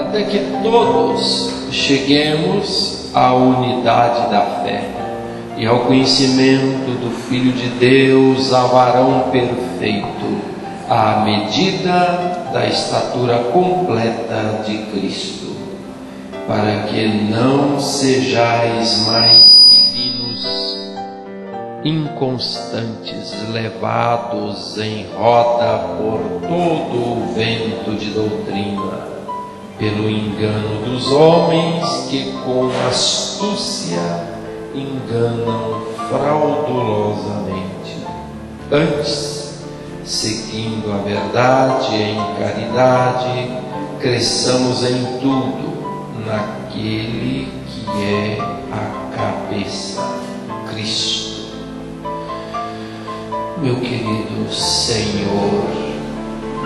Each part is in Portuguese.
até que todos cheguemos à unidade da fé e ao conhecimento do Filho de Deus, a varão perfeito, à medida da estatura completa de Cristo, para que não sejais mais meninos inconstantes, levados em roda por todo o vento de doutrina, pelo engano dos homens que com astúcia enganam fraudulosamente. Antes, seguindo a verdade em caridade, cresçamos em tudo naquele que é a cabeça, Cristo. Meu querido Senhor,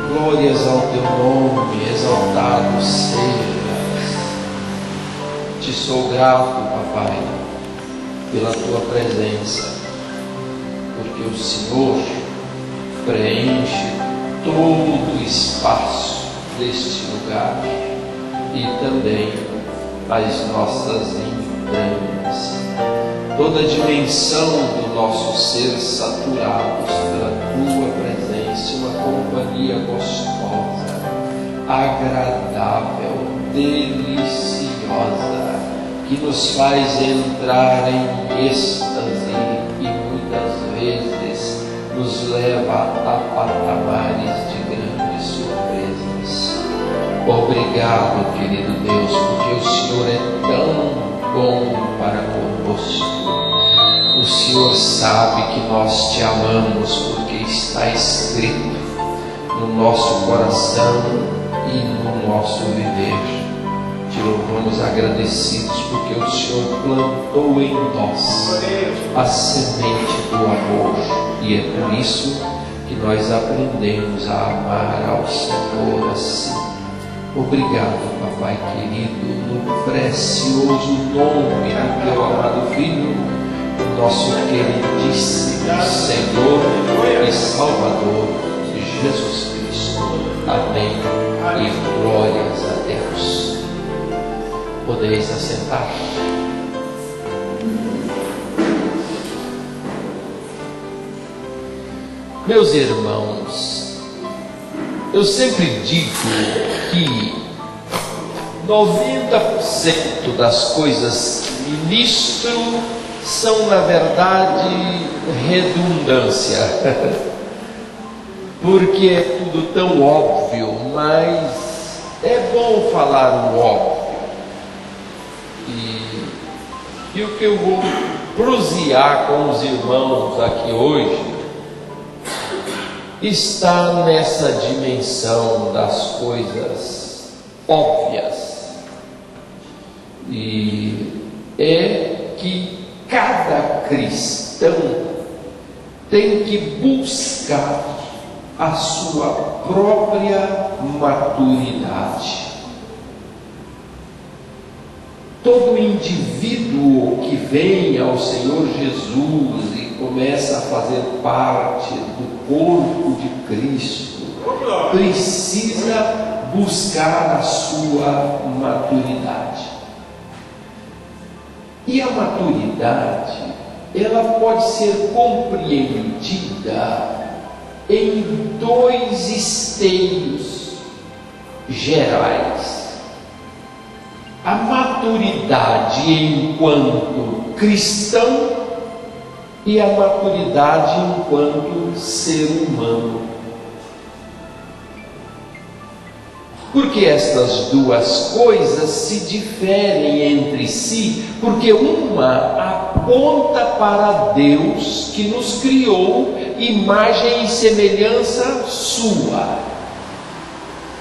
glórias ao teu nome, exaltado sejas. Te sou grato, Papai, pela tua presença, porque o Senhor preenche todo o espaço deste lugar e também as nossas entranhas, toda a dimensão do nosso ser saturados pela tua presença, uma companhia gostosa, agradável, deliciosa, que nos faz entrar em êxtase e muitas vezes nos leva a patamares de grandes surpresas. Obrigado, querido Deus, porque o Senhor é tão bom para conosco. O Senhor sabe que nós te amamos, porque está escrito no nosso coração e no nosso viver. Te louvamos agradecidos, porque o Senhor plantou em nós a semente do amor, e é por isso que nós aprendemos a amar ao Senhor assim. Obrigado, Papai querido, no precioso nome do teu amado Filho, nosso queridíssimo Senhor e Salvador, Jesus Cristo. Amém e glórias a Deus. Podeis assentar. Meus irmãos, eu sempre digo que 90% das coisas que ministro são, na verdade, redundância, porque é tudo tão óbvio, mas é bom falar o óbvio. E o que eu vou prosear com os irmãos aqui hoje está nessa dimensão das coisas óbvias, e é que cada cristão tem que buscar a sua própria maturidade. Todo indivíduo que vem ao Senhor Jesus e começa a fazer parte do corpo de Cristo precisa buscar a sua maturidade. E a maturidade, ela pode ser compreendida em dois esteios gerais. A maturidade enquanto cristão e a maturidade enquanto ser humano. Porque estas duas coisas se diferem entre si, porque uma aponta para Deus que nos criou, imagem e semelhança sua.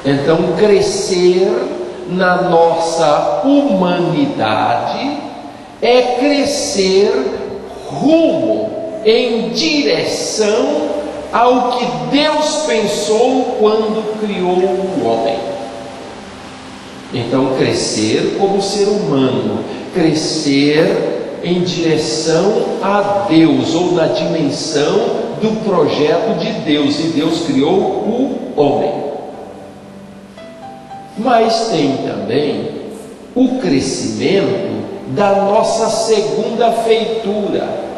Então, crescer na nossa humanidade é crescer rumo, em direção ao que Deus pensou quando criou o homem. Então, crescer como ser humano, crescer em direção a Deus, ou na dimensão do projeto de Deus, e Deus criou o homem. mas tem também o crescimento da nossa segunda feitura.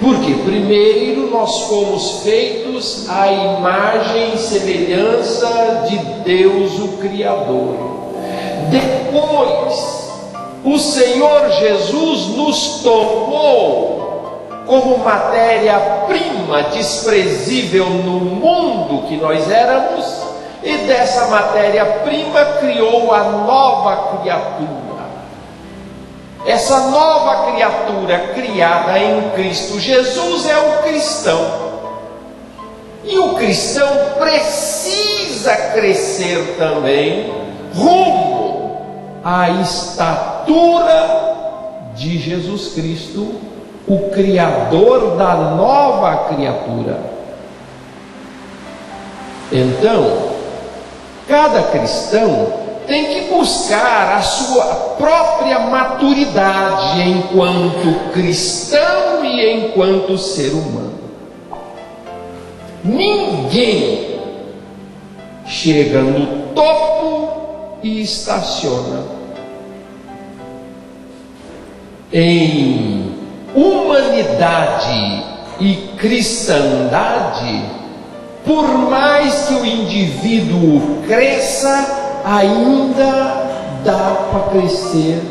Porque primeiro nós fomos feitos à imagem e semelhança de Deus, o Criador. Depois, o Senhor Jesus nos tomou como matéria-prima desprezível no mundo que nós éramos, e dessa matéria-prima criou a nova criatura. Essa nova criatura criada em Cristo Jesus é o cristão. E o cristão precisa crescer também rumo à estatura de Jesus Cristo, o Criador da nova criatura. Então, cada cristão tem que buscar a sua própria maturidade enquanto cristão e enquanto ser humano. Ninguém chega no topo e estaciona. Em humanidade e cristandade, por mais que o indivíduo cresça, ainda dá para crescer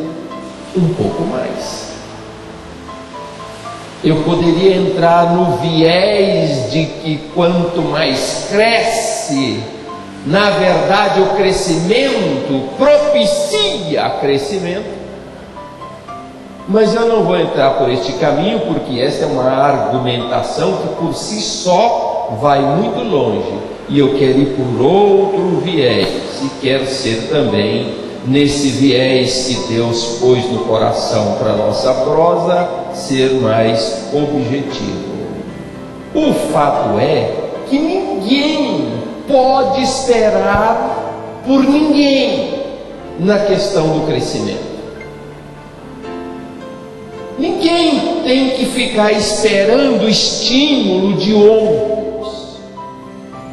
um pouco mais. Eu poderia entrar no viés de que quanto mais cresce, na verdade o crescimento propicia crescimento, mas eu não vou entrar por este caminho, porque essa é uma argumentação que por si só vai muito longe. E eu quero ir por outro viés, e quero ser também nesse viés que Deus pôs no coração para a nossa prosa, ser mais objetivo. O fato é que ninguém pode esperar por ninguém na questão do crescimento. Ninguém tem que ficar esperando estímulo de outros.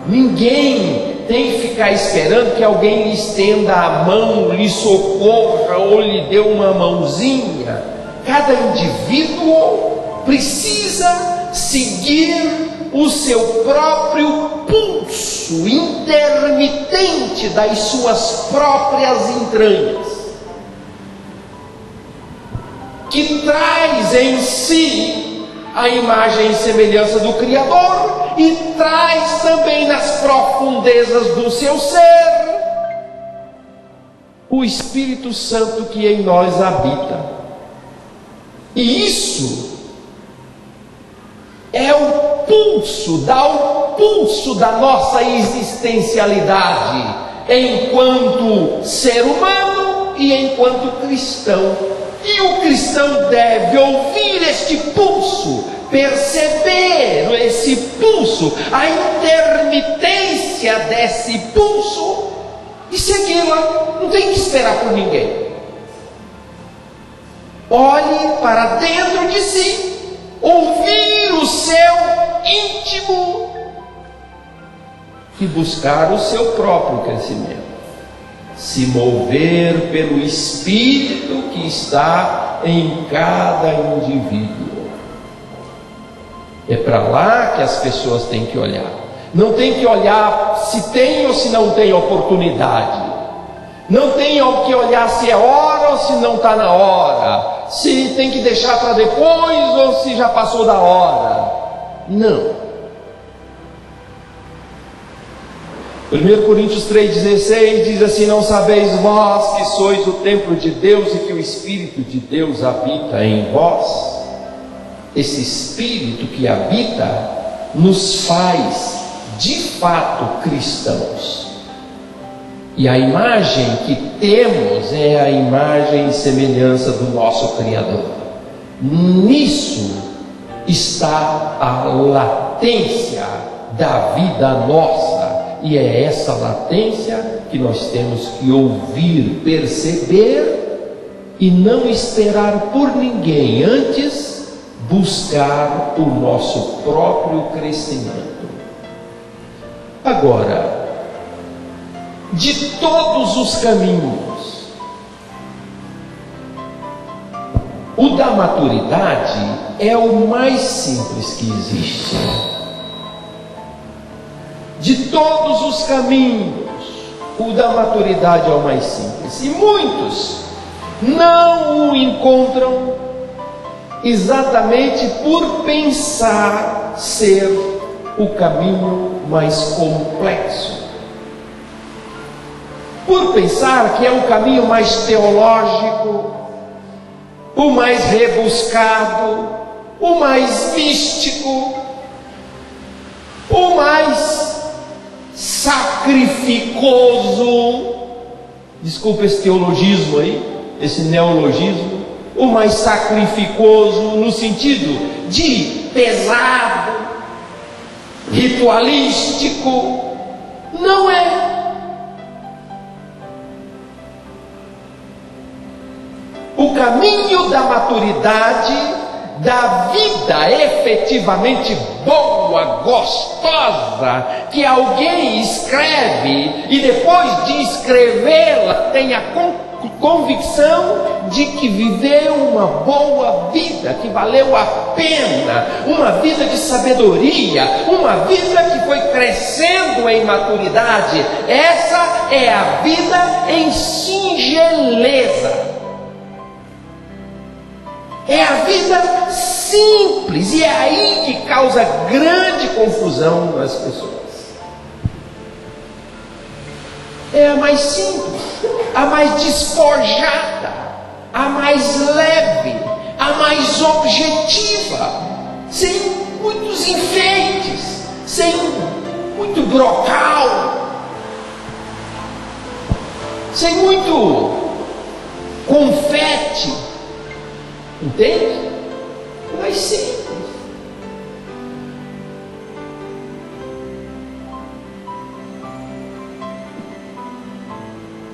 Ninguém tem que ficar esperando que alguém lhe estenda a mão, lhe socorra ou lhe dê uma mãozinha. Cada indivíduo precisa seguir o seu próprio pulso intermitente das suas próprias entranhas, que traz em si a imagem e semelhança do Criador, e traz também nas profundezas do seu ser o Espírito Santo que em nós habita. E isso é o pulso, dá o pulso da nossa existencialidade enquanto ser humano e enquanto cristão. E o cristão deve ouvir este pulso, perceber esse pulso, a intermitência desse pulso e segui-la. Não tem que esperar por ninguém. Olhe para dentro de si, ouvir o seu íntimo e buscar o seu próprio crescimento. Se mover pelo Espírito que está em cada indivíduo. É para lá que as pessoas têm que olhar. Não tem que olhar se tem ou se não tem oportunidade. Não tem que olhar se é hora ou se não está na hora. Se tem que deixar para depois ou se já passou da hora. Não. 1 Coríntios 3,16 diz assim: não sabeis vós que sois o templo de Deus e que o Espírito de Deus habita em vós? Esse Espírito que habita nos faz de fato cristãos. E a imagem que temos é a imagem e semelhança do nosso Criador. Nisso está a latência da vida nossa. E é essa latência que nós temos que ouvir, perceber e não esperar por ninguém, antes buscar o nosso próprio crescimento. Agora, de todos os caminhos. O da maturidade é o mais simples que existe. De todos os caminhos, o da maturidade é o mais simples. E muitos não o encontram exatamente por pensar ser o caminho mais complexo. Por pensar que é o caminho mais teológico, o mais rebuscado, o mais místico, o mais sacrificoso. Desculpa esse teologismo aí, esse neologismo. O mais sacrificoso no sentido de pesado, ritualístico. Não é. O caminho da maturidade, da vida efetivamente boa, gostosa, que alguém escreve e depois de escrevê-la tem a convicção de que viveu uma boa vida, que valeu a pena, uma vida de sabedoria, uma vida que foi crescendo em maturidade. Essa é a vida em singeleza. É a vida simples, e é aí que causa grande confusão nas pessoas. É a mais simples, a mais despojada, a mais leve, a mais objetiva, sem muitos enfeites, sem muito brocal, sem muito confete. Entende? Mais simples.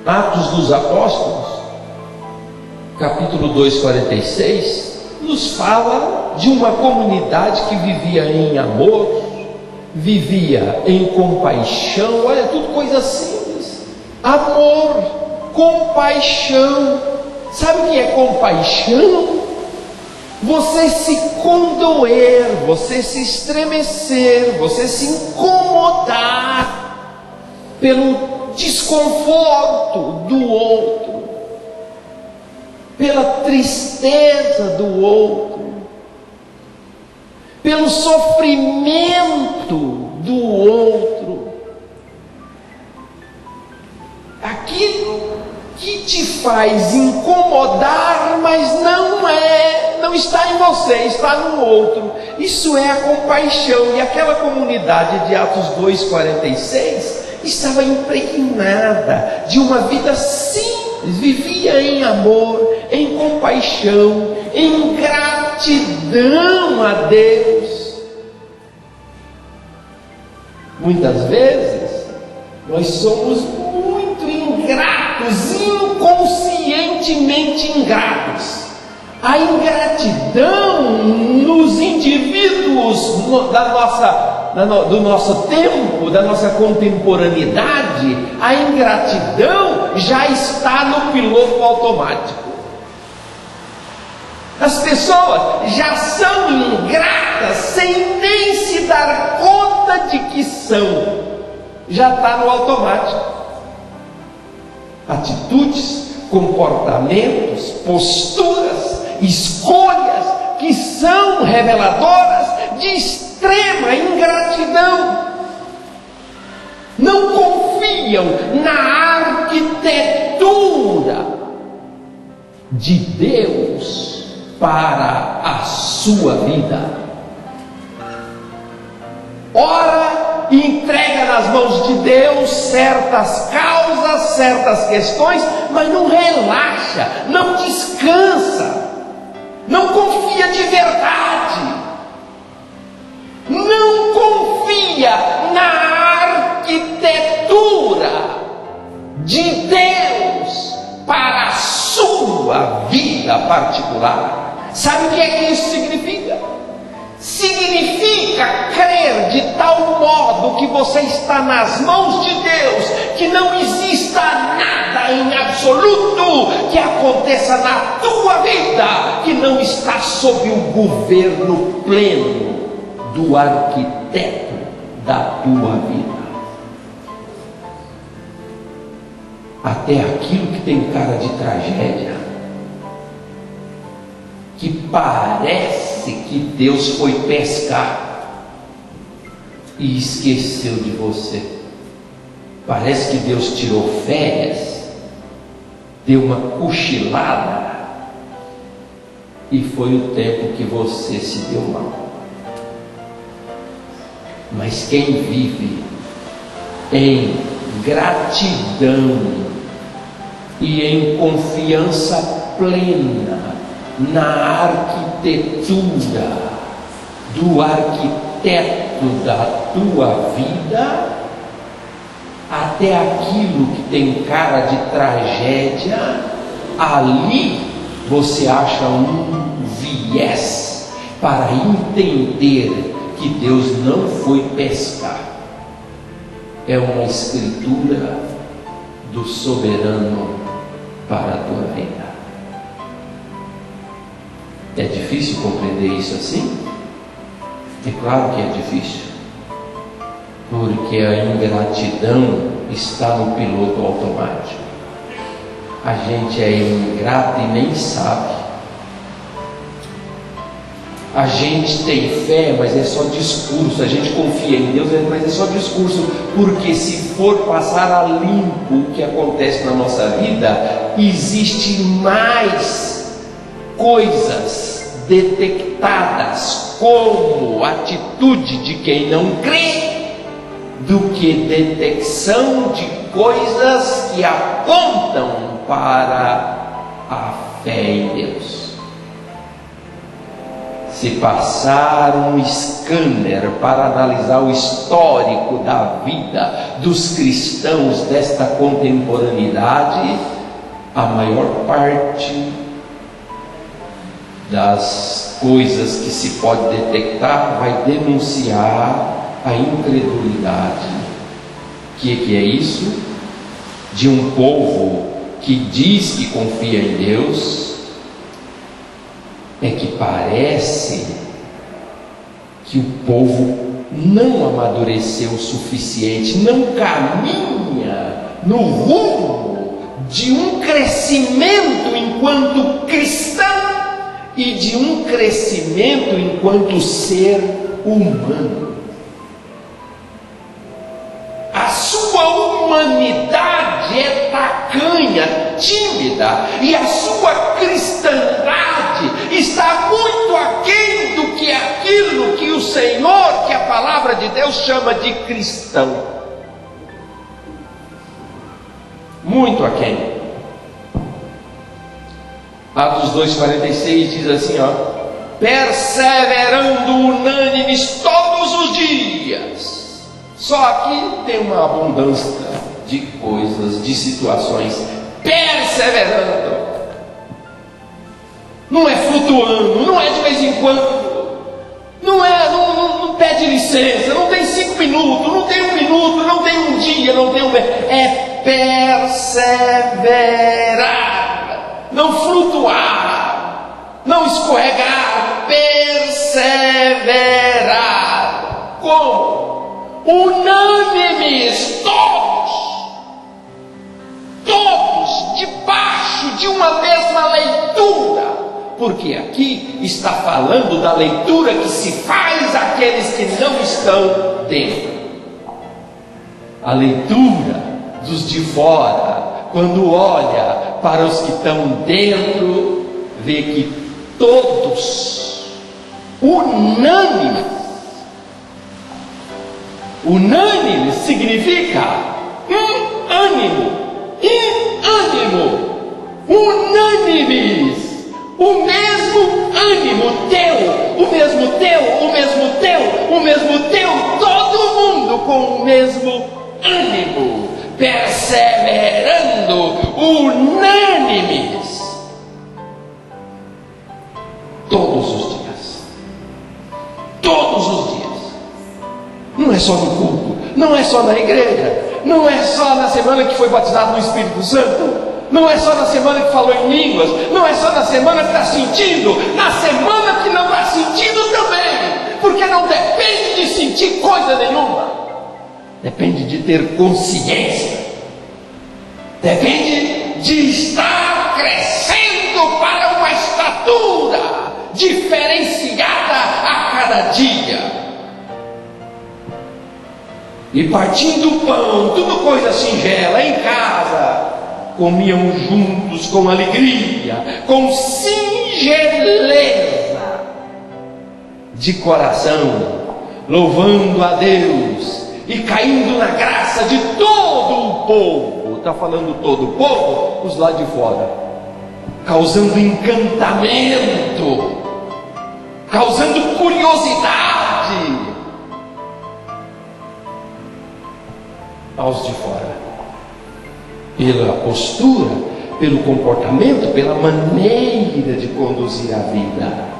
Atos dos Apóstolos, capítulo 2, 46, nos fala de uma comunidade que vivia em amor, vivia em compaixão. Olha, tudo coisa simples. Amor, compaixão. Sabe o que é compaixão? Você se condoer, você se estremecer, você se incomodar pelo desconforto do outro, pela tristeza do outro, pelo sofrimento do outro. Aquilo que te faz incomodar, mas não está em você, está no outro. Isso é a compaixão. E aquela comunidade de Atos 2,46 estava impregnada de uma vida simples, vivia em amor, em compaixão, em gratidão a Deus. Muitas vezes nós somos muito ingratos, inconscientemente ingratos. A ingratidão nos indivíduos do nosso tempo, da nossa contemporaneidade, a ingratidão já está no piloto automático. As pessoas já são ingratas sem nem se dar conta de que são. Já está no automático. Atitudes, comportamentos, posturas, escolhas que são reveladoras de extrema ingratidão. Não confiam na arquitetura de Deus para a sua vida. Ora, entrega nas mãos de Deus certas causas, certas questões, mas não relaxa, não descansa, não confia de verdade, não confia na arquitetura de Deus para a sua vida particular. Sabe o que é que isso significa? Significa significa crer de tal modo que você está nas mãos de Deus, que não exista nada em absoluto que aconteça na tua vida que não está sob o governo pleno do arquiteto da tua vida. Até aquilo que tem cara de tragédia, que parece que Deus foi pescar e esqueceu de você. Parece que Deus tirou férias, deu uma cochilada, e foi o tempo que você se deu mal. Mas quem vive em gratidão e em confiança plena na arquitetura do arquiteto da tua vida, até aquilo que tem cara de tragédia, ali você acha um viés para entender que Deus não foi pescar. É uma escritura do soberano para a tua vida. É difícil compreender isso assim? É claro que é difícil, porque a ingratidão está no piloto automático. A gente é ingrato e nem sabe. A gente tem fé, mas é só discurso. A gente confia em Deus, mas é só discurso. Porque se for passar a limpo o que acontece na nossa vida, existe mais coisas detectadas como atitude de quem não crê do que detecção de coisas que apontam para a fé em Deus. Se passar um scanner para analisar o histórico da vida dos cristãos desta contemporaneidade, a maior parte das coisas que se pode detectar vai denunciar a incredulidade. Que é isso? De um povo que diz que confia em Deus, é que parece que o povo não amadureceu o suficiente, não caminha no rumo de um crescimento enquanto cristão e de um crescimento enquanto ser humano. A sua humanidade é tacanha, tímida, e a sua cristandade está muito aquém do que aquilo que o Senhor, que a palavra de Deus chama de cristão. Muito aquém. Atos 2,46 diz assim, perseverando unânimes todos os dias. Só aqui tem uma abundância de coisas, de situações. Perseverando. Não é flutuando, não é de vez em quando, não pede licença, não tem 5 minutos, não tem 1 minuto, não tem um dia, não tem um mês. É perseverar, não flutuar, não escorregar, perseverar. Como? Unânimes, todos debaixo de uma mesma leitura. Porque aqui está falando da leitura que se faz àqueles que não estão dentro. A leitura dos de fora, quando olha para os que estão dentro, vê que todos, unânimes, unânime significa ânimo, unânimes. O mesmo ânimo teu, o mesmo teu, o mesmo teu, o mesmo teu, todo mundo com o mesmo ânimo, perseverando, unânimes, todos os dias, todos os dias. só no culto, não é só na igreja, não é só na semana que foi batizado no Espírito Santo, não é só na semana que falou em línguas, não é só na semana que está sentindo, na semana que não está sentindo também, porque não depende de sentir coisa nenhuma, depende de ter consciência, depende de estar crescendo para uma estatura diferenciada a cada dia. E partindo o pão, tudo coisa singela, em casa, comiam juntos com alegria, com singeleza de coração, louvando a Deus e caindo na graça de todo o povo. Está falando todo o povo? Os lá de fora, causando encantamento, causando curiosidade aos de fora, pela postura, pelo comportamento, pela maneira de conduzir a vida.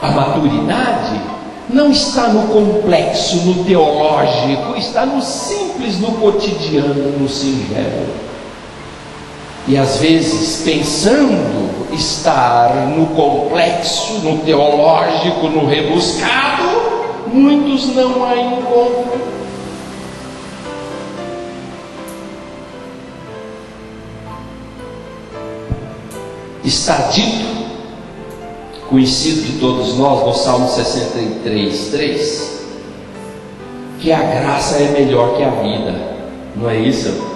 A maturidade não está no complexo, no teológico, está no simples, no cotidiano, no singelo. E às vezes, pensando estar no complexo, no teológico, no rebuscado, muitos não a encontram. Está dito, conhecido de todos nós, no Salmo 63:3, que a graça é melhor que a vida. Não é isso?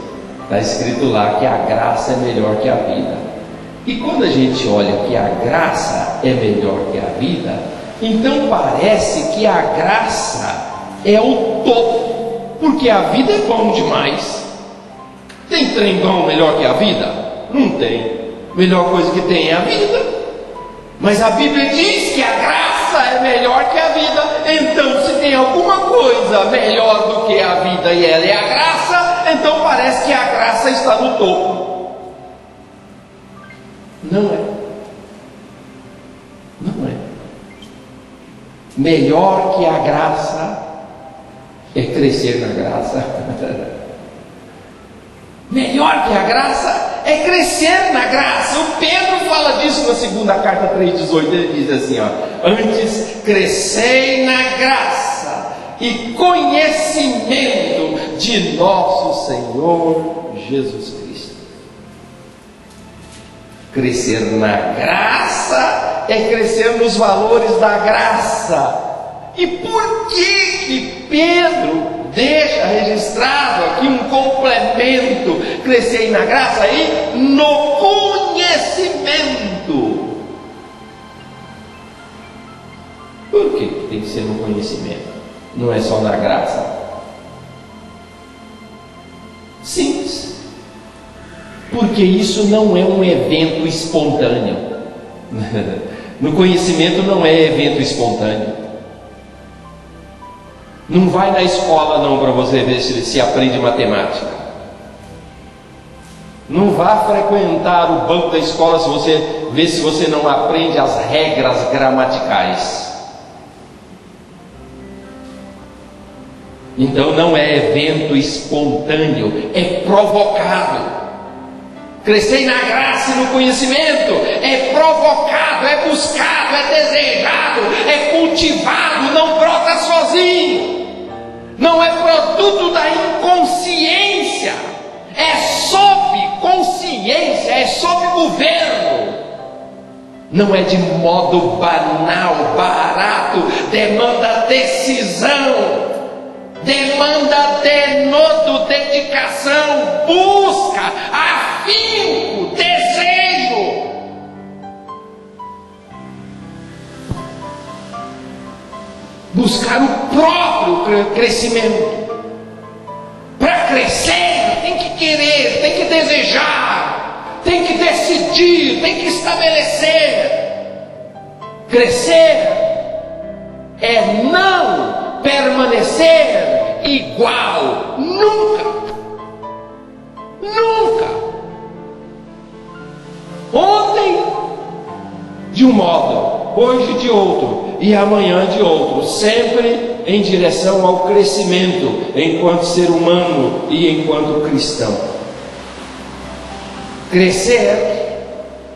Está escrito lá que a graça é melhor que a vida. E quando a gente olha que a graça é melhor que a vida, então parece que a graça é o topo, porque a vida é bom demais. Tem trem bom melhor que a vida? Não tem. Melhor coisa que tem é a vida. Mas a Bíblia diz que a graça é melhor que a vida. Então, se tem alguma coisa melhor do que a vida e ela é a graça, então parece que a graça está no topo. Não é. Não é. Melhor que a graça é crescer na graça. Melhor que a graça é crescer na graça. O Pedro fala disso na segunda carta 3,18. Ele diz assim, ó: antes crescei na graça e conhecimento de nosso Senhor Jesus Cristo. Crescer na graça é crescer nos valores da graça. E por que Pedro deixa registrado aqui um complemento, crescer na graça aí, no conhecimento? Por que tem que ser no conhecimento? Não é só na graça? Simples. Porque isso não é um evento espontâneo. No conhecimento não é evento espontâneo. Não vai na escola não para você ver se aprende matemática. Não vá frequentar o banco da escola se você ver se você não aprende as regras gramaticais. Então não é evento espontâneo, é provocado. Crescer na graça e no conhecimento é provocado, é buscado, é desejado, é cultivado, não brota sozinho. Não é produto da inconsciência, é sob consciência, é sob governo. Não é de modo banal, barato, demanda decisão, demanda denodo, dedicação, busca, afinco, desejo. Buscar o próprio crescimento. Para crescer, tem que querer, tem que desejar, tem que decidir, tem que estabelecer. Crescer é não permanecer igual, nunca. Nunca. Ontem de um modo, hoje de outro, e amanhã de outro, sempre em direção ao crescimento enquanto ser humano e enquanto cristão. Crescer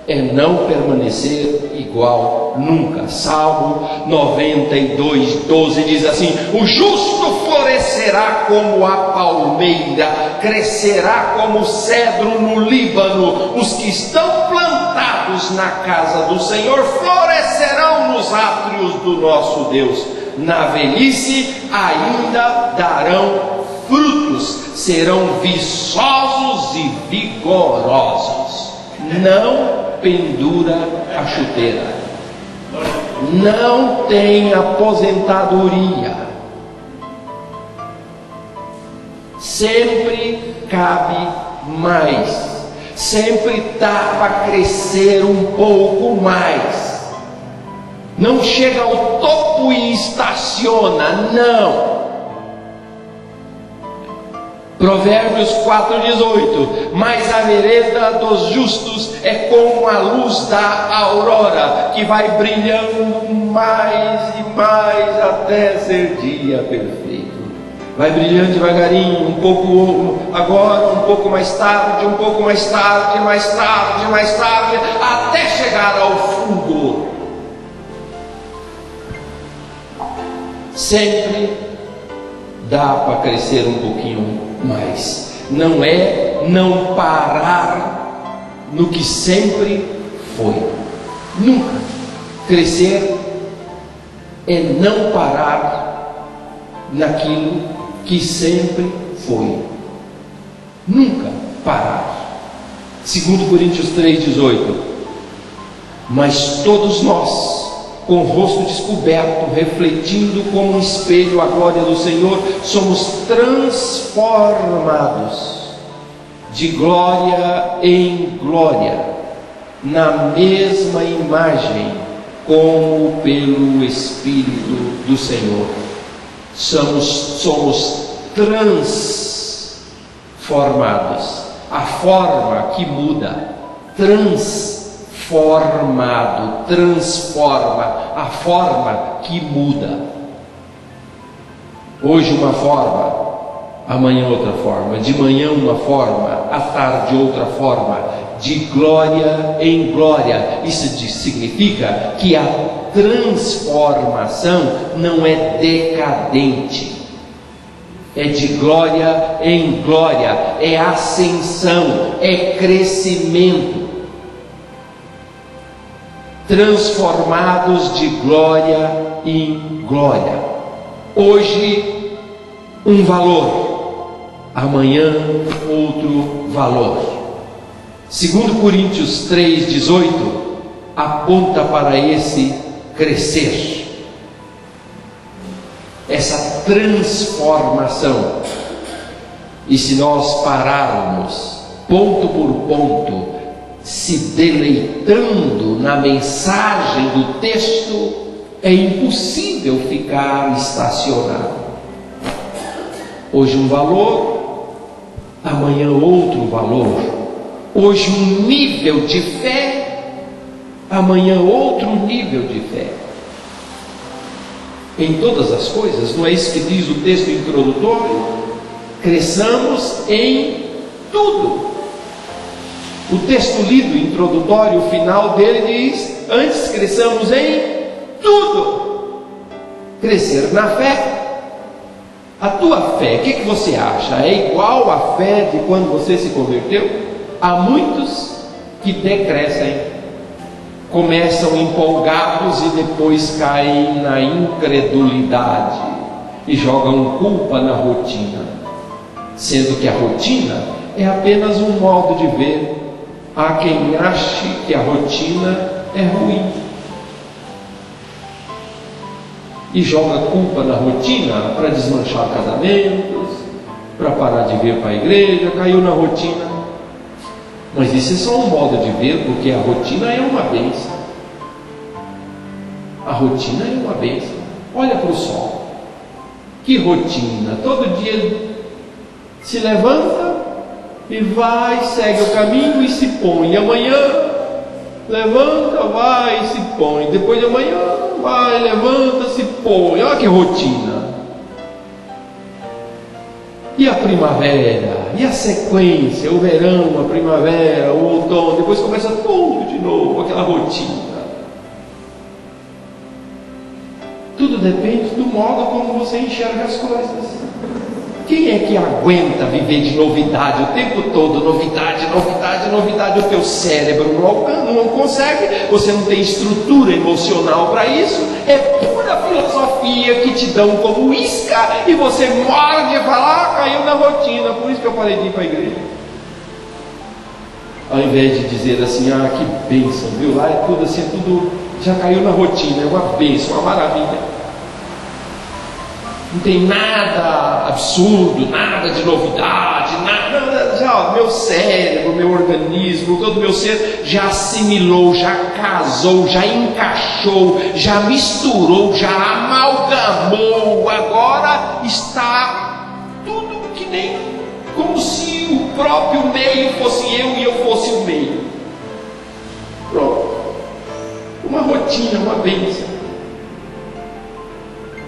é não permanecer igual nunca. Salmo 92:12 diz assim: o justo florescerá como a palmeira, crescerá como o cedro no Líbano. Os que estão plantados na casa do Senhor florescerão nos átrios do nosso Deus. Na velhice ainda darão frutos, serão viçosos e vigorosos. Não pendura a chuteira, não tem aposentadoria, sempre cabe mais, sempre dá para crescer um pouco mais, não chega ao topo e estaciona, não. Provérbios 4:18, mas a vereda dos justos é como a luz da aurora, que vai brilhando mais e mais até ser dia perfeito. Vai brilhando devagarinho, um pouco agora, um pouco mais tarde, um pouco mais tarde, mais tarde, mais tarde, até chegar ao fulgor. Sempre dá para crescer um pouquinho mais. Não é não parar no que sempre foi. Nunca. Crescer é não parar naquilo que sempre foi. Nunca parar. 2 Coríntios 3:18. Mas todos nós, com o rosto descoberto, refletindo como um espelho a glória do Senhor, somos transformados de glória em glória, na mesma imagem, como pelo Espírito do Senhor. Somos transformados. A forma que muda, transformado, transforma, a forma que muda. Hoje uma forma, amanhã outra forma, de manhã uma forma, à tarde outra forma, de glória em glória. Isso significa que a transformação não é decadente, é de glória em glória, é ascensão, é crescimento. Transformados de glória em glória. Hoje um valor, amanhã outro valor. 2 Coríntios 3:18 aponta para esse crescer, essa transformação. E se nós pararmos ponto por ponto, se deleitando na mensagem do texto, é impossível ficar estacionado. Hoje um valor, amanhã outro valor. Hoje um nível de fé, amanhã outro nível de fé. Em todas as coisas, não é isso que diz o texto introdutório? Cresçamos em tudo. O texto lido, introdutório, o final dele diz: antes cresçamos em tudo. Crescer na fé. A tua fé, o que você acha? É igual à fé de quando você se converteu? Há muitos que decrescem, começam empolgados e depois caem na incredulidade e jogam culpa na rotina, sendo que a rotina é apenas um modo de ver. Há quem ache que a rotina é ruim e joga culpa na rotina para desmanchar casamentos, para parar de vir para a igreja, caiu na rotina. Mas isso é só um modo de ver, porque a rotina é uma bênção. A rotina é uma bênção. Olha para o sol. Que rotina! Todo dia se levanta e vai, segue o caminho e se põe. E amanhã levanta, vai e se põe. Depois de amanhã vai, levanta-se, põe. Olha que rotina. E a primavera, e a sequência, o verão, a primavera, o outono, depois começa tudo de novo, aquela rotina. Tudo depende do modo como você enxerga as coisas. Quem é que aguenta viver de novidade o tempo todo? Novidade, novidade, novidade. O teu cérebro não consegue, você não tem estrutura emocional para isso. É pura filosofia que te dão como isca e você morde e fala, caiu na rotina. Por isso que eu parei de ir para a igreja. Ao invés de dizer assim, que bênção, viu? Lá é tudo assim, tudo já caiu na rotina, é uma bênção, uma maravilha. Não tem nada absurdo, nada de novidade, nada. Já meu cérebro, meu organismo, todo meu ser já assimilou, já casou, já encaixou, já misturou, já amalgamou. Agora está tudo que nem como se o próprio meio fosse eu e eu fosse o meio. Pronto. Uma rotina, uma bênção.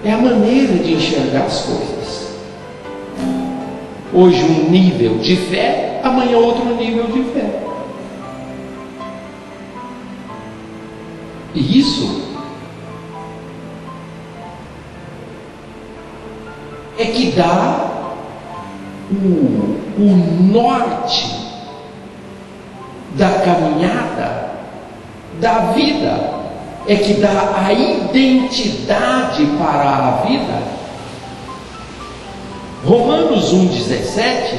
É a maneira de enxergar as coisas. Hoje um nível de fé, amanhã outro nível de fé. E isso é que dá o norte da caminhada, da vida. É que dá a identidade para a vida. Romanos 1,17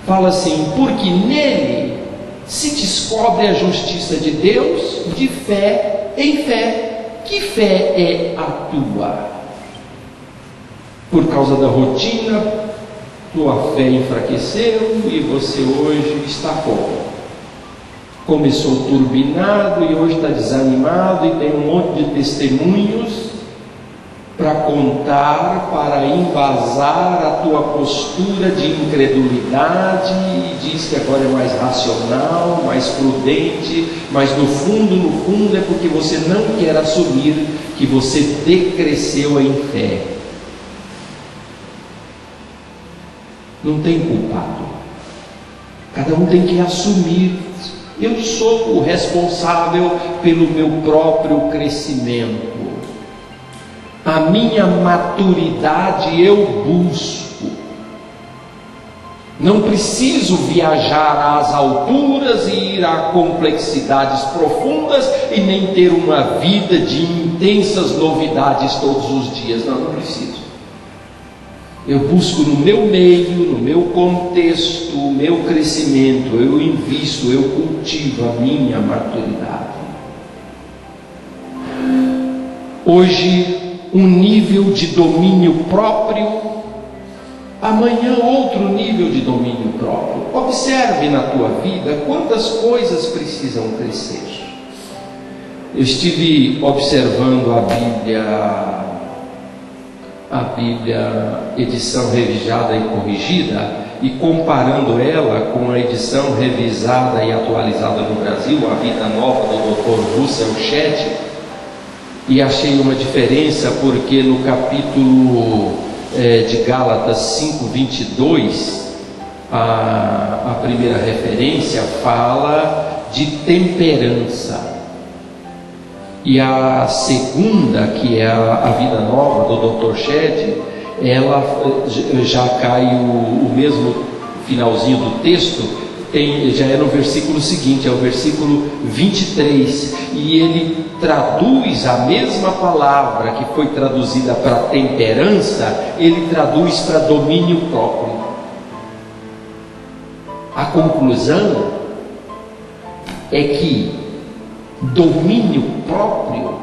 fala assim: porque nele se descobre a justiça de Deus de fé em fé. Que fé é a tua? Por causa da rotina, tua fé enfraqueceu e você hoje está como? Começou turbinado e hoje está desanimado e tem um monte de testemunhos para contar, para embasar a tua postura de incredulidade, e diz que agora é mais racional, mais prudente, mas no fundo é porque você não quer assumir que você decresceu em fé. Não tem culpado, cada um tem que assumir. Eu sou o responsável pelo meu próprio crescimento. A minha maturidade eu busco. Não preciso viajar às alturas e ir a complexidades profundas e nem ter uma vida de intensas novidades todos os dias. Não preciso. Eu busco no meu meio, no meu contexto, o meu crescimento, eu invisto, eu cultivo a minha maturidade. Hoje, um nível de domínio próprio, amanhã outro nível de domínio próprio. Observe na tua vida quantas coisas precisam crescer. Eu estive observando a Bíblia edição revisada e corrigida e comparando ela com a edição revisada e atualizada no Brasil, a Vida Nova do Dr. Russell Shedd, e achei uma diferença porque no capítulo de Gálatas 5:22 a primeira referência fala de temperança. E a segunda, que é a Vida Nova do Dr. Shedd, ela já cai o mesmo finalzinho do texto, já é no versículo seguinte, é o versículo 23, e ele traduz a mesma palavra que foi traduzida para temperança, ele traduz para domínio próprio. A conclusão é que domínio próprio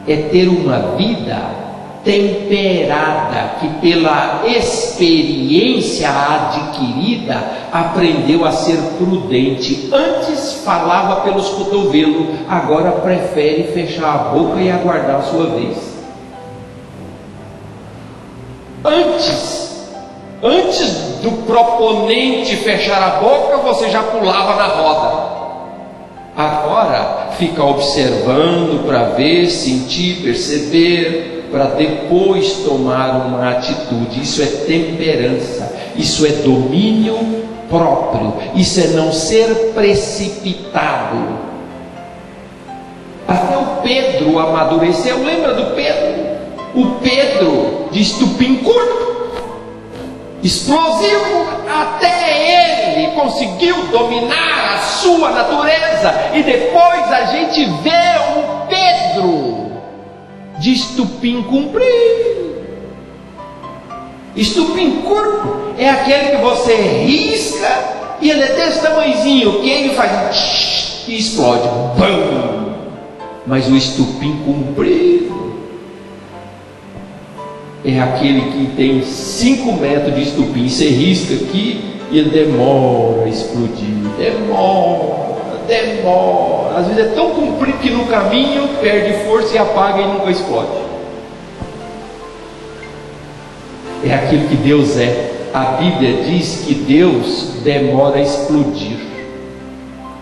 é ter uma vida temperada, que pela experiência adquirida aprendeu a ser prudente. Antes falava pelos cotovelos, agora prefere fechar a boca e aguardar a sua vez. Antes do proponente fechar a boca, você já pulava na roda. Agora fica observando para ver, sentir, perceber, para depois tomar uma atitude. Isso é temperança, isso é domínio próprio, isso é não ser precipitado. Até o Pedro amadureceu. Lembra do Pedro? O Pedro de estupim curto, explosivo, até ele conseguiu dominar a sua natureza. E depois a gente vê o Pedro de estupim comprido. Estupim curto é aquele que você risca e ele é desse tamanhozinho, que ele faz e explode. Bum! Mas o estupim comprido é aquele que tem 5 metros de estupim. Você risca aqui e ele demora a explodir. Demora. Às vezes é tão comprido que no caminho perde força e apaga e nunca explode. É aquilo que Deus é. A Bíblia diz que Deus demora a explodir.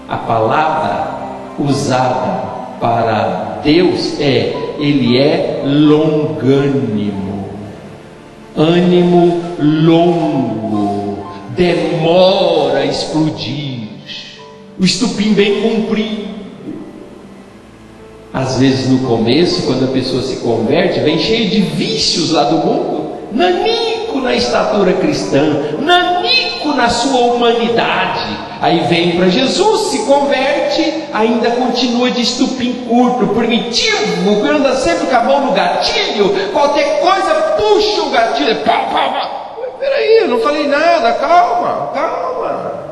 A palavra usada para Deus Ele é longânimo, ânimo longo, demora a explodir. O estupim bem comprido. Às vezes no começo, quando a pessoa se converte, vem cheio de vícios lá do mundo, nanico na estatura cristã, nanico na sua humanidade. Aí vem para Jesus, se converte, ainda continua de estupim curto, primitivo, anda sempre com a mão no gatilho, qualquer coisa puxa o gatilho, pá, pá, pá. Peraí, eu não falei nada, calma.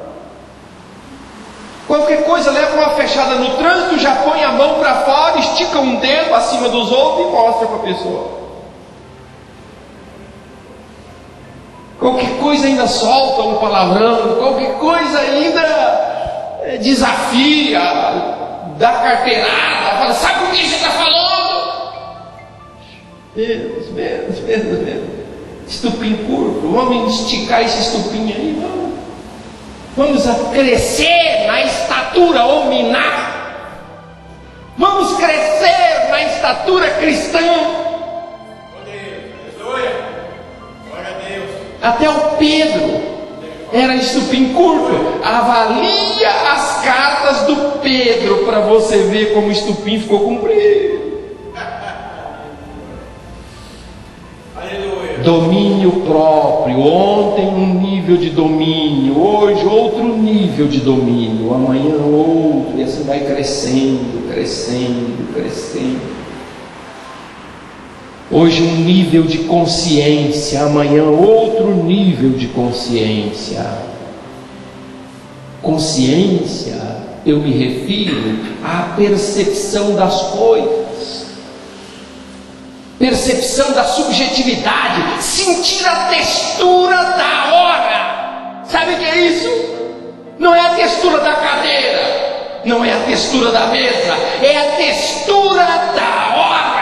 Qualquer coisa leva uma fechada no trânsito, já põe a mão para fora, estica um dedo acima dos outros e mostra para a pessoa. Qualquer coisa ainda solta um palavrão, qualquer coisa ainda desafia, dá carteirada, fala, sabe o que você está falando? Menos. Estupim curto, vamos esticar esse estupim aí, vamos crescer na estatura hominar, vamos crescer na estatura cristã. Até o Pedro era estupim curto. Avalia as cartas do Pedro para você ver como o estupim ficou comprido. Aleluia. Domínio próprio. Ontem um nível de domínio, hoje outro nível de domínio, amanhã outro, e assim vai crescendo. Hoje um nível de consciência, amanhã outro nível de consciência. Consciência, eu me refiro à percepção das coisas, percepção da subjetividade, sentir a textura da hora. Sabe o que é isso? Não é a textura da cadeira, não é a textura da mesa, é a textura da hora.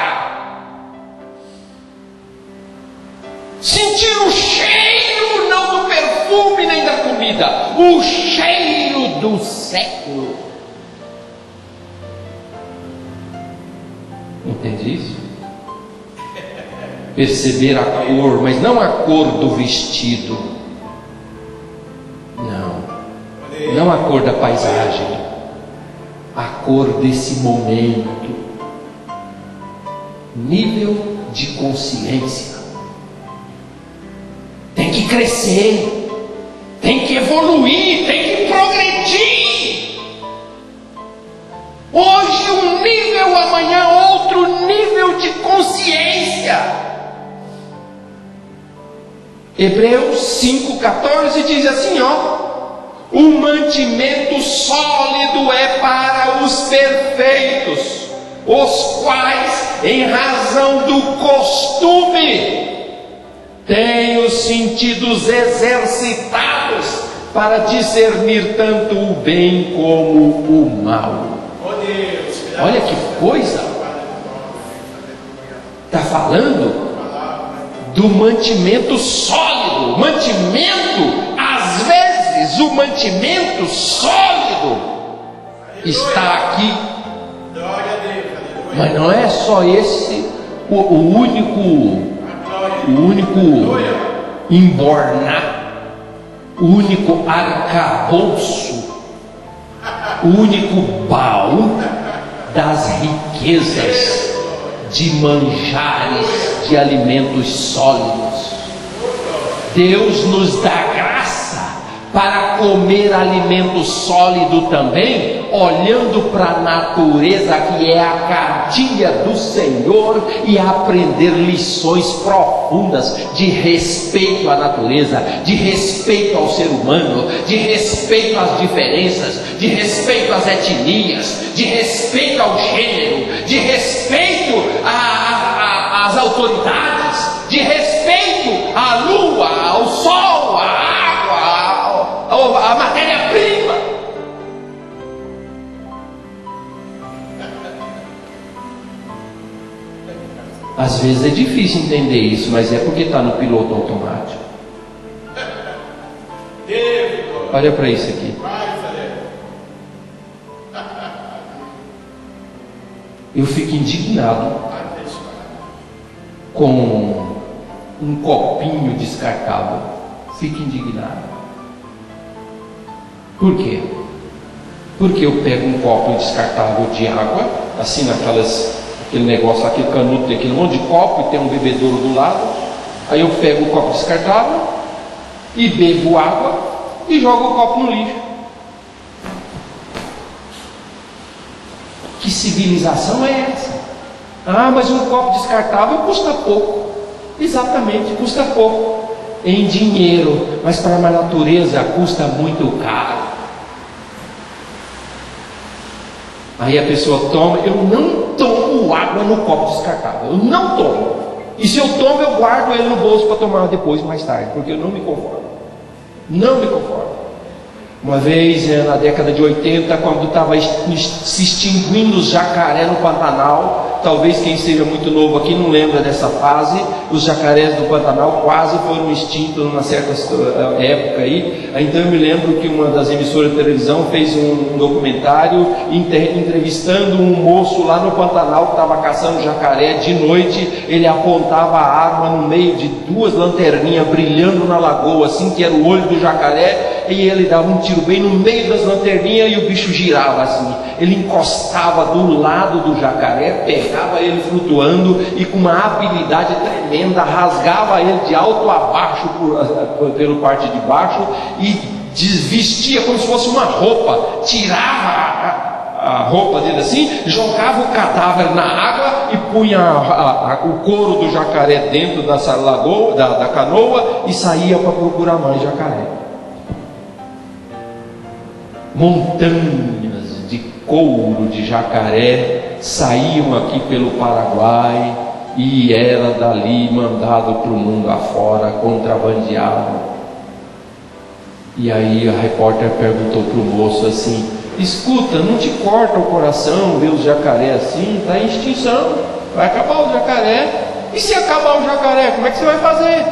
Sentir o cheiro, não do perfume nem da comida, o cheiro do século. Entende isso? Perceber a cor, mas não a cor do vestido. Não a cor da paisagem, a cor desse momento. Nível de consciência. Tem que crescer, tem que evoluir, tem que progredir. Hoje um nível, amanhã outro nível de consciência. Hebreus 5,14 diz assim, o mantimento sólido é para os perfeitos, os quais, em razão do costume, têm os sentidos exercitados para discernir tanto o bem como o mal. Olha que coisa! Está falando do mantimento sólido. Mantimento, às vezes o mantimento sólido está aqui Mas não é só esse o único embornar, o único arcabouço, o único baú das riquezas de manjares, de alimentos sólidos. Deus nos dá graça para comer alimento sólido também, olhando para a natureza que é a cartilha do Senhor, e aprender lições profundas de respeito à natureza, de respeito ao ser humano, de respeito às diferenças, de respeito às etnias, de respeito ao gênero, de respeito às autoridades, de respeito à lua, ao sol, à água, à matéria-prima. Às vezes é difícil entender isso, mas é porque está no piloto automático. Olha para isso aqui. Eu fico indignado com um copinho descartável. Fico indignado. Por quê? Porque eu pego um copo descartável de água, assim aquele negócio, aquele canudo, tem aquele monte de copo e tem um bebedouro do lado. Aí eu pego o copo descartável e bebo água e jogo o copo no lixo. Que civilização é essa? Ah, mas um copo descartável custa pouco. Exatamente, custa pouco em dinheiro, mas para a natureza custa muito caro. Aí a pessoa toma. Eu não tomo água no copo descartável, eu não tomo. E se eu tomo, eu guardo ele no bolso para tomar depois, mais tarde, porque eu não me conformo. Não me conformo. Uma vez, na década de 80, quando estava se extinguindo os jacaré no Pantanal, talvez quem seja muito novo aqui não lembra dessa fase, os jacarés do Pantanal quase foram extintos numa certa época aí. Então eu me lembro que uma das emissoras de televisão fez um documentário entrevistando um moço lá no Pantanal que estava caçando jacaré de noite. Ele apontava a arma no meio de duas lanterninhas brilhando na lagoa, assim, que era o olho do jacaré, e ele dava um tiro bem no meio das lanterninhas e o bicho girava assim. Ele encostava do lado do jacaré, pegava ele flutuando e com uma habilidade tremenda rasgava ele de alto a baixo pelo parte de baixo e desvestia como se fosse uma roupa, tirava a roupa dele assim, jogava o cadáver na água e punha o couro do jacaré dentro dessa lagoa, da canoa, e saía para procurar mais jacaré. Montanhas de couro de jacaré saíam aqui pelo Paraguai e era dali mandado para o mundo afora, contrabandeado. E aí a repórter perguntou para o moço assim: escuta, não te corta o coração ver os jacaré assim? Está em extinção, vai acabar o jacaré. E se acabar o jacaré, como é que você vai fazer?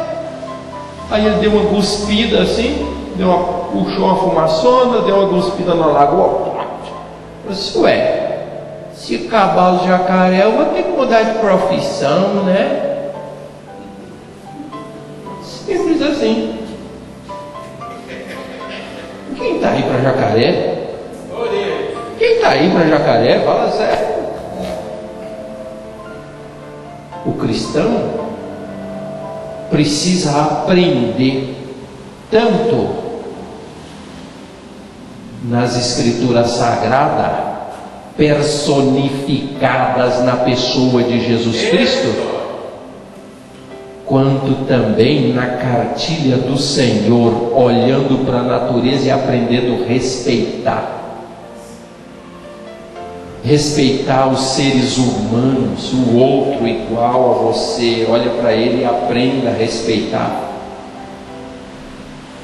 Aí ele deu uma cuspida assim, puxou uma fumaçona, deu uma cuspida na lagoa. Eu disse: ué, se acabar o jacaré, eu vou ter que mudar de profissão, né? Simples assim. Quem está aí para jacaré? Quem está aí para jacaré? Fala sério. O cristão precisa aprender tanto nas escrituras sagradas, personificadas na pessoa de Jesus Cristo, quanto também na cartilha do Senhor, olhando para a natureza e aprendendo a respeitar os seres humanos, o outro igual a você. Olha para ele e aprenda a respeitar.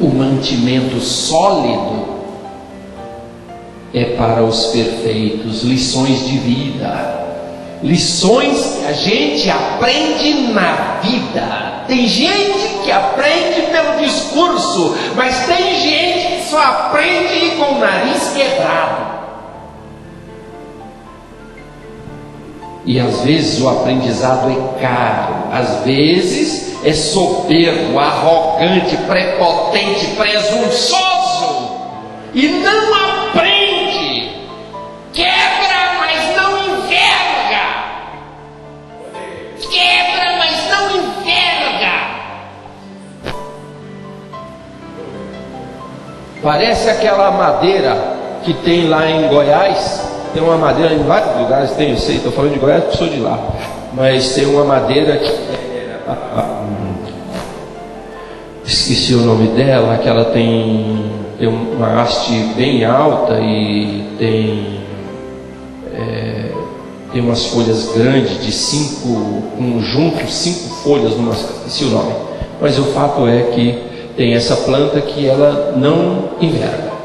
O mantimento sólido é para os perfeitos, lições de vida, lições que a gente aprende na vida. Tem gente que aprende pelo discurso, mas tem gente que só aprende com o nariz quebrado. E às vezes o aprendizado é caro, às vezes é soberbo, arrogante, prepotente, presunçoso, e não aprende, quebra, mas não enverga, quebra, mas não enverga. Parece aquela madeira que tem lá em Goiás. Tem uma madeira em vários lugares, tem, eu sei, estou falando de Goiás porque sou de lá, mas tem uma madeira que esqueci o nome dela, que ela tem uma haste bem alta e tem umas folhas grandes de 5 folhas, esqueci o nome, mas o fato é que tem essa planta que ela não enverga.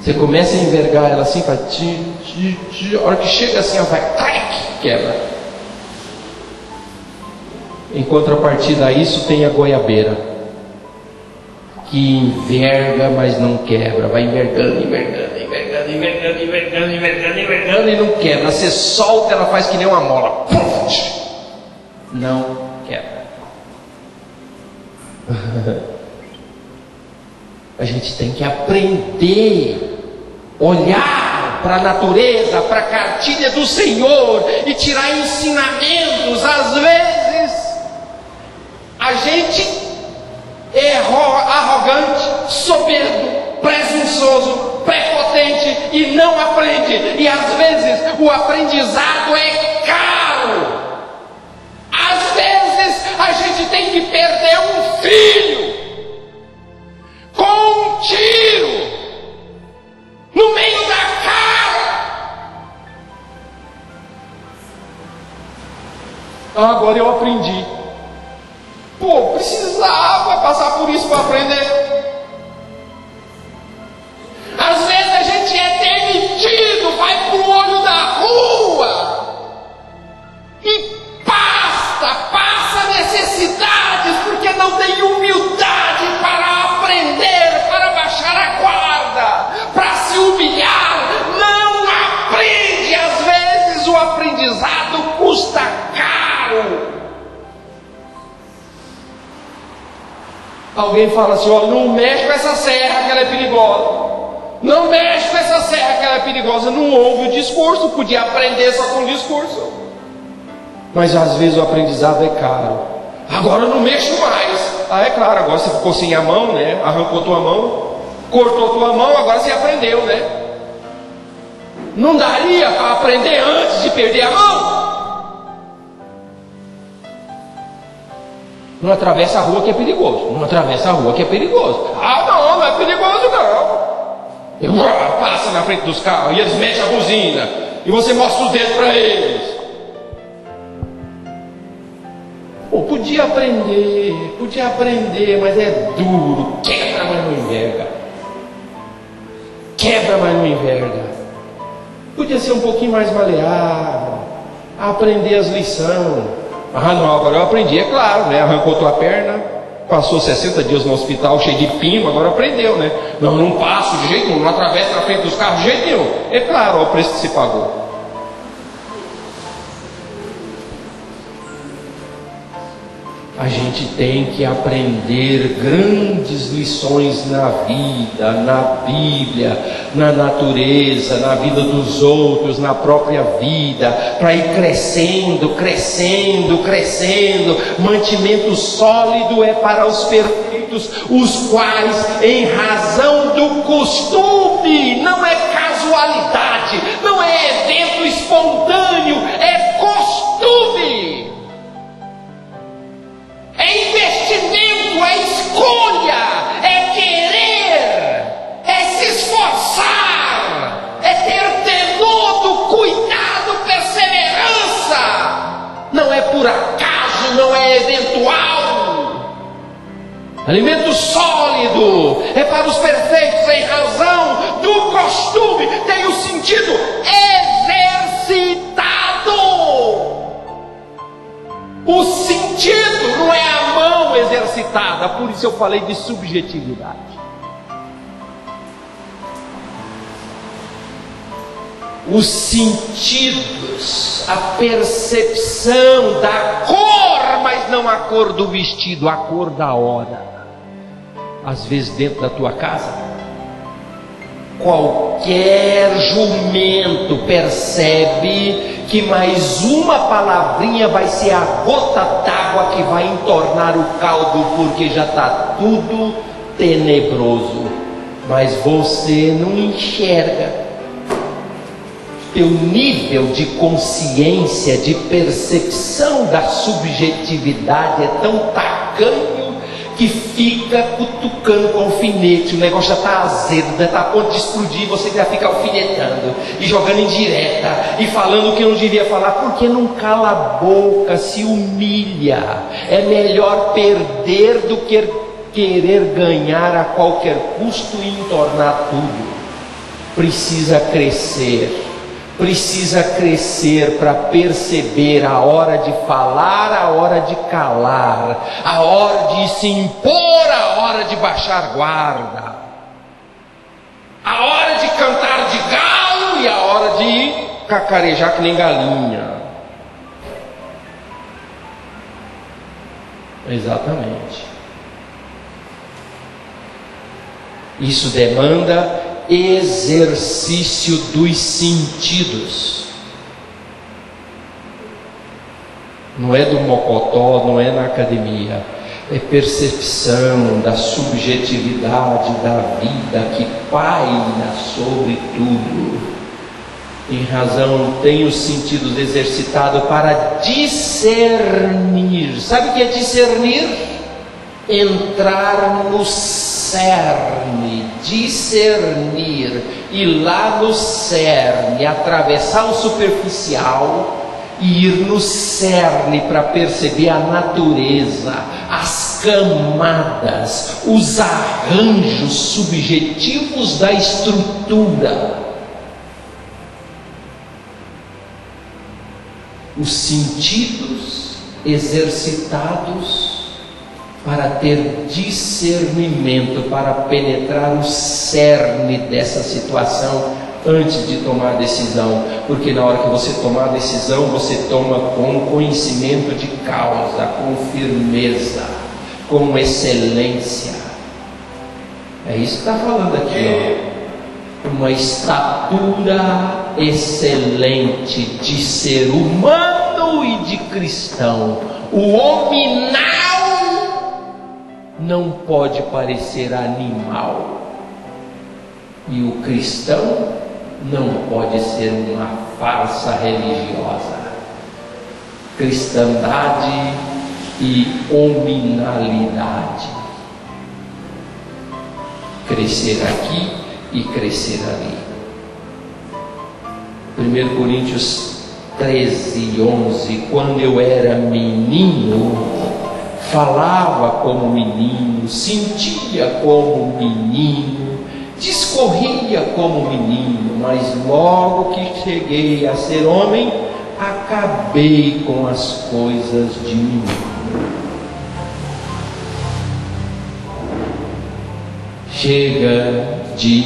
Você começa a envergar ela assim, faz a hora que chega assim, ela vai, quebra. Em contrapartida a isso, tem a goiabeira, que enverga, mas não quebra, vai envergando e não quebra. Você solta, ela faz que nem uma mola, não quebra. A gente tem que aprender, olhar para a natureza, para a cartilha do Senhor e tirar ensinamentos. Às vezes a gente é arrogante, soberbo, presunçoso, prepotente e não aprende. E às vezes o aprendizado é caro. Às vezes a gente tem que perder um filho com um tiro no meio da cara. Agora eu aprendi. Precisava passar por isso para aprender. Às vezes a gente é demitido, vai pro olho da rua e passa necessidades porque não tem humildade para aprender, para baixar a guarda, para se humilhar. Não aprende. Às vezes o aprendizado custa caro. Alguém fala assim: ó, não mexe com essa serra que ela é perigosa. Não mexe com essa serra que ela é perigosa. Não ouve o discurso, podia aprender só com o discurso. Mas às vezes o aprendizado é caro. Agora eu não mexo mais. É claro, agora você ficou sem a mão, né? Arrancou tua mão, cortou tua mão, agora você aprendeu, né? Não daria para aprender antes de perder a mão? Não atravessa a rua que é perigoso. Não atravessa a rua que é perigoso. Não é perigoso não. Passa na frente dos carros e eles mexem a buzina e você mostra os dedos para eles. Podia aprender, mas é duro. Quebra, mas não enverga. Quebra, mas não enverga. Podia ser um pouquinho mais maleável, aprender as lições. Não, agora eu aprendi, é claro, né? Arrancou tua perna, passou 60 dias no hospital cheio de pino, agora aprendeu, né? Não passo de jeito nenhum, não atravesso na frente dos carros de jeito nenhum. É claro, olha o preço que se pagou. A gente tem que aprender grandes lições na vida, na Bíblia, na natureza, na vida dos outros, na própria vida, para ir crescendo. Mantimento sólido é para os perfeitos, os quais, em razão do costume, não é casualidade, não é evento espontâneo, é costume. É investimento, é escolha, é querer, é se esforçar, é ter temor, cuidado, perseverança. Não é por acaso, não é eventual. Alimento sólido é para os perfeitos em razão do costume, tem o sentido exercitado. O sentido não é a mão exercitada, por isso eu falei de subjetividade. os sentidos, a percepção da cor, mas não a cor do vestido, a cor da hora. Às vezes dentro da tua casa, qualquer jumento percebe que mais uma palavrinha vai ser a gota d'água que vai entornar o caldo, porque já está tudo tenebroso, mas você não enxerga. Teu nível de consciência, de percepção da subjetividade é tão tacanho que fica cutucando com alfinete. O negócio já está azedo, já está a ponto de explodir, você já fica alfinetando e jogando indireta e falando o que não devia falar, porque não cala a boca, se humilha. É melhor perder do que querer ganhar a qualquer custo e entornar tudo. Precisa crescer para perceber a hora de falar, a hora de calar, a hora de se impor, a hora de baixar guarda, a hora de cantar de galo e a hora de cacarejar que nem galinha. Exatamente. Isso demanda exercício dos sentidos. Não é do mocotó, não é na academia. É percepção da subjetividade da vida que paira sobre tudo. Em razão, tem os sentidos exercitados para discernir. Sabe o que é discernir? Entrar no cerne, discernir, ir lá no cerne, atravessar o superficial e ir no cerne para perceber a natureza, as camadas, os arranjos subjetivos da estrutura. Os sentidos exercitados para ter discernimento, para penetrar o cerne dessa situação antes de tomar a decisão, porque na hora que você tomar a decisão, você toma com conhecimento de causa, com firmeza, com excelência. É isso que está falando aqui, ó. Uma estatura excelente de ser humano e de cristão. O hominal não pode parecer animal, e o cristão não pode ser uma farsa religiosa. Cristandade e hominalidade, crescer aqui e crescer ali. 1 Coríntios 13:11. Quando eu era menino, falava como menino, sentia como menino, discorria como menino, mas logo que cheguei a ser homem, acabei com as coisas de menino. Chega de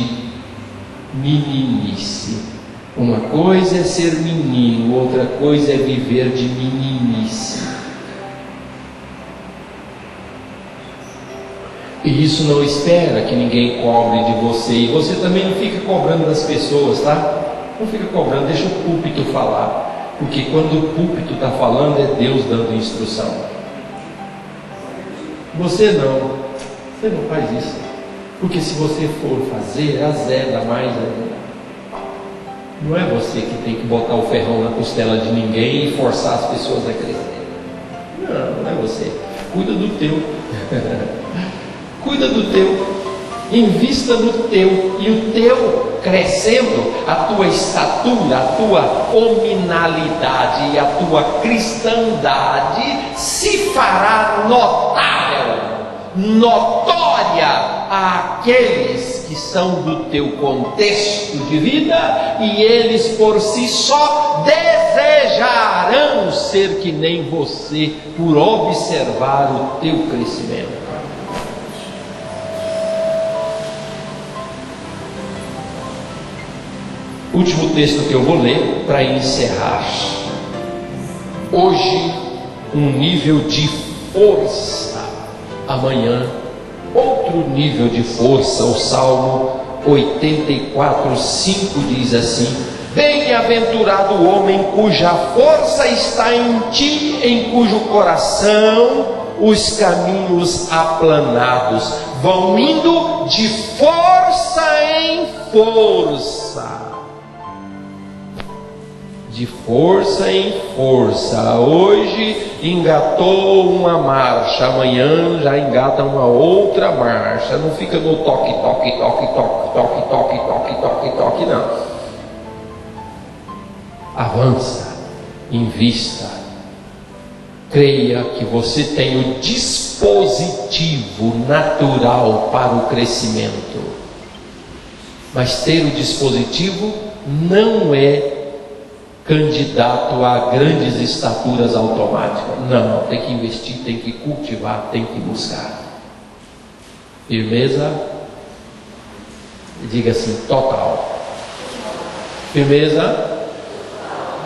meninice. Uma coisa é ser menino, outra coisa é viver de meninice. E isso não espera que ninguém cobre de você. E você também não fica cobrando das pessoas, tá? Não fica cobrando, deixa o púlpito falar. Porque quando o púlpito está falando, é Deus dando instrução. Você não faz isso. Porque se você for fazer, azeda mais ainda. Não é você que tem que botar o ferrão na costela de ninguém e forçar as pessoas a crescer. Não é você. Cuida do teu. Cuida do teu, invista no teu, e o teu crescendo, a tua estatura, a tua hominalidade e a tua cristandade se fará notável, notória àqueles que são do teu contexto de vida, e eles por si só desejarão ser que nem você, por observar o teu crescimento. Último texto que eu vou ler para encerrar. Hoje, um nível de força. Amanhã, outro nível de força. O Salmo 84:5 diz assim: bem-aventurado o homem cuja força está em ti, em cujo coração os caminhos aplanados vão indo de força em força. De força em força. Hoje engatou uma marcha, amanhã já engata uma outra marcha. Não fica no toque, toque, toque, toque, toque, toque, toque, toque, toque, não. Avança, invista. Creia que você tem o dispositivo natural para o crescimento. Mas ter o dispositivo não é candidato a grandes estaturas automáticas. Não, tem que investir, tem que cultivar, tem que buscar. Firmeza? Diga assim, total. Firmeza?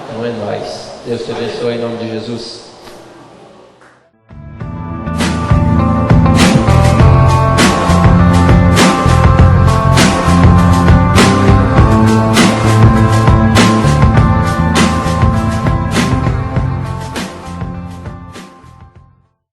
Então é nóis. Deus te abençoe em nome de Jesus.